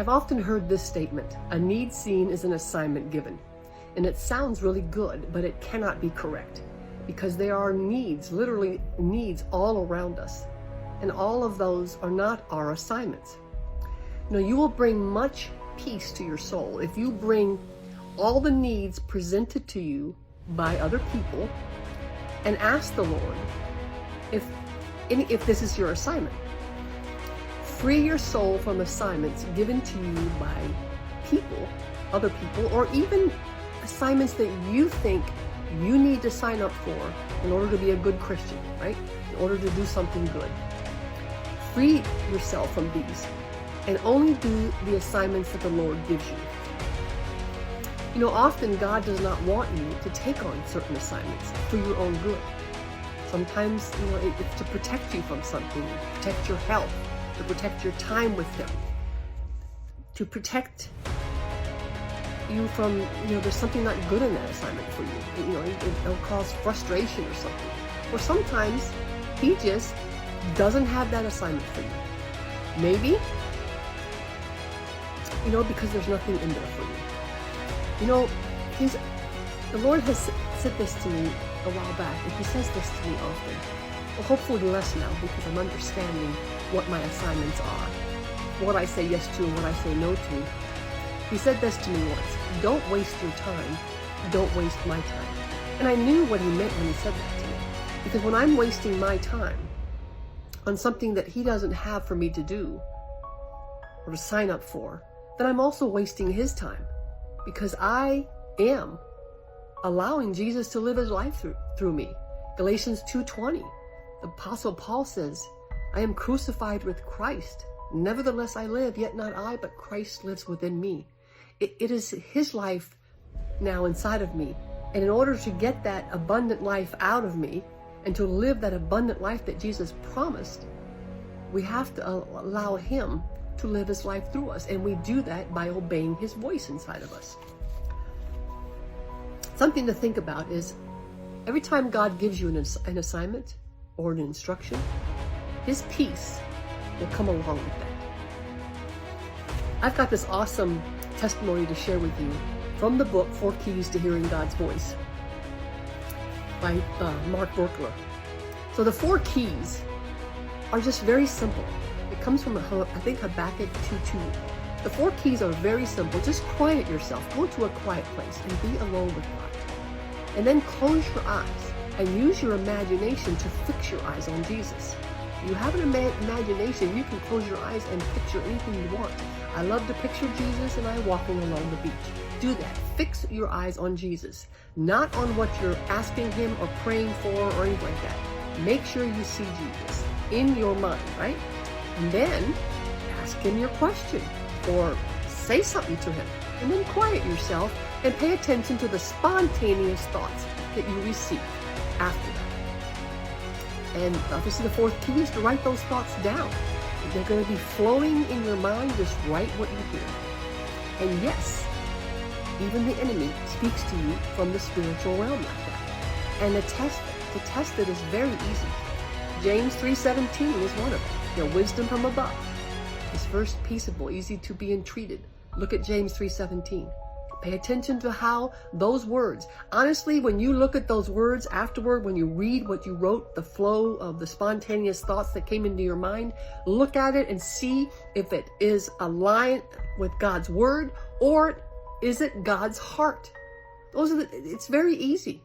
I've often heard this statement: a need seen is an assignment given. And it sounds really good, but it cannot be correct, because there are needs, literally needs, all around us. And all of those are not our assignments. You will bring much peace to your soul if you bring all the needs presented to you by other people and ask the Lord if this is your assignment. Free your soul from assignments given to you by people, other people, or even assignments that you think you need to sign up for in order to be a good Christian, right? In order to do something good. Free yourself from these and only do the assignments that the Lord gives you. Often God does not want you to take on certain assignments for your own good. Sometimes, it's to protect you from something, to protect your health, to protect your time with Him, to protect you from, there's something not good in that assignment for you. It'll cause frustration or something. Or sometimes He just doesn't have that assignment for you. Maybe, because there's nothing in there for you. The Lord has said this to me a while back, and He says this to me often. Well, hopefully less now, because I'm understanding what my assignments are, what I say yes to and what I say no to. He said this to me once: don't waste your time, don't waste my time. And I knew what He meant when He said that to me. Because when I'm wasting my time on something that He doesn't have for me to do or to sign up for, then I'm also wasting His time, because I am allowing Jesus to live His life through me. Galatians 2:20, the Apostle Paul says, I am crucified with Christ. Nevertheless I live, yet not I, but Christ lives within me. It is His life now inside of me. And in order to get that abundant life out of me and to live that abundant life that Jesus promised, we have to allow Him to live His life through us. And we do that by obeying His voice inside of us. Something to think about is every time God gives you an assignment or an instruction, His peace will come along with that. I've got this awesome testimony to share with you from the book 4 Keys to Hearing God's Voice by Mark Burkler. So the 4 keys are just very simple. It comes from, I think, Habakkuk 2:2. The 4 keys are very simple. Just quiet yourself. Go to a quiet place and be alone with God. And then close your eyes and use your imagination to fix your eyes on Jesus. You have an imagination, you can close your eyes and picture anything you want. I love to picture Jesus and I walking along the beach. Do that. Fix your eyes on Jesus, not on what you're asking Him or praying for or anything like that. Make sure you see Jesus in your mind, right? And then ask Him your question or say something to Him. And then quiet yourself and pay attention to the spontaneous thoughts that you receive after that. And obviously the 4th key is to write those thoughts down. They're going to be flowing in your mind. Just write what you hear. And yes, even the enemy speaks to you from the spiritual realm like that. And to test it is very easy. James 3:17 is one of them. Wisdom from above is first peaceable, easy to be entreated. Look at James 3:17. Pay attention to how those words, honestly, when you look at those words afterward, when you read what you wrote, the flow of the spontaneous thoughts that came into your mind, look at it and see if it is aligned with God's word or is it God's heart. It's very easy.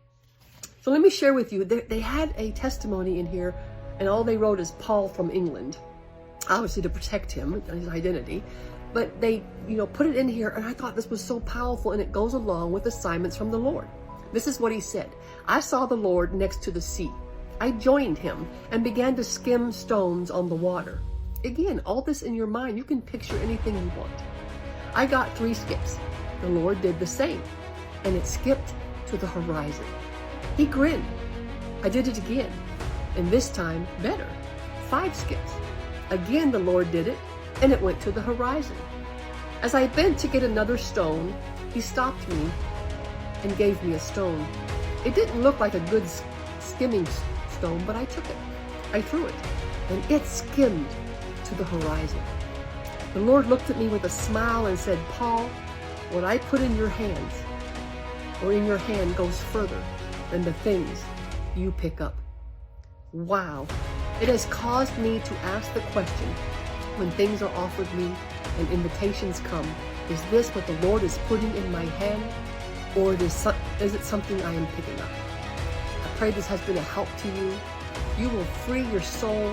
So let me share with you, they had a testimony in here and all they wrote is Paul from England, obviously to protect him, his identity. But they, put it in here, and I thought this was so powerful, and it goes along with assignments from the Lord. This is what he said. I saw the Lord next to the sea. I joined Him and began to skim stones on the water. Again, all this in your mind, you can picture anything you want. I got 3 skips. The Lord did the same, and it skipped to the horizon. He grinned. I did it again, and this time better. 5 skips. Again, the Lord did it, and it went to the horizon. As I bent to get another stone, He stopped me and gave me a stone. It didn't look like a good skimming stone, but I took it. I threw it, and it skimmed to the horizon. The Lord looked at me with a smile and said, Paul, what I put in your hands, or in your hand, goes further than the things you pick up. Wow. It has caused me to ask the question, when things are offered me and invitations come, is this what the Lord is putting in my hand, or is it something I am picking up? I pray this has been a help to you. You will free your soul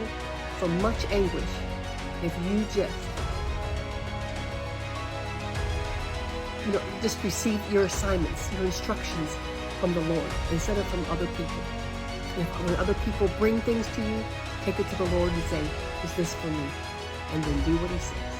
from much anguish if you just receive your assignments, your instructions from the Lord instead of from other people. When other people bring things to you, take it to the Lord and say, is this for me? And then do what he says.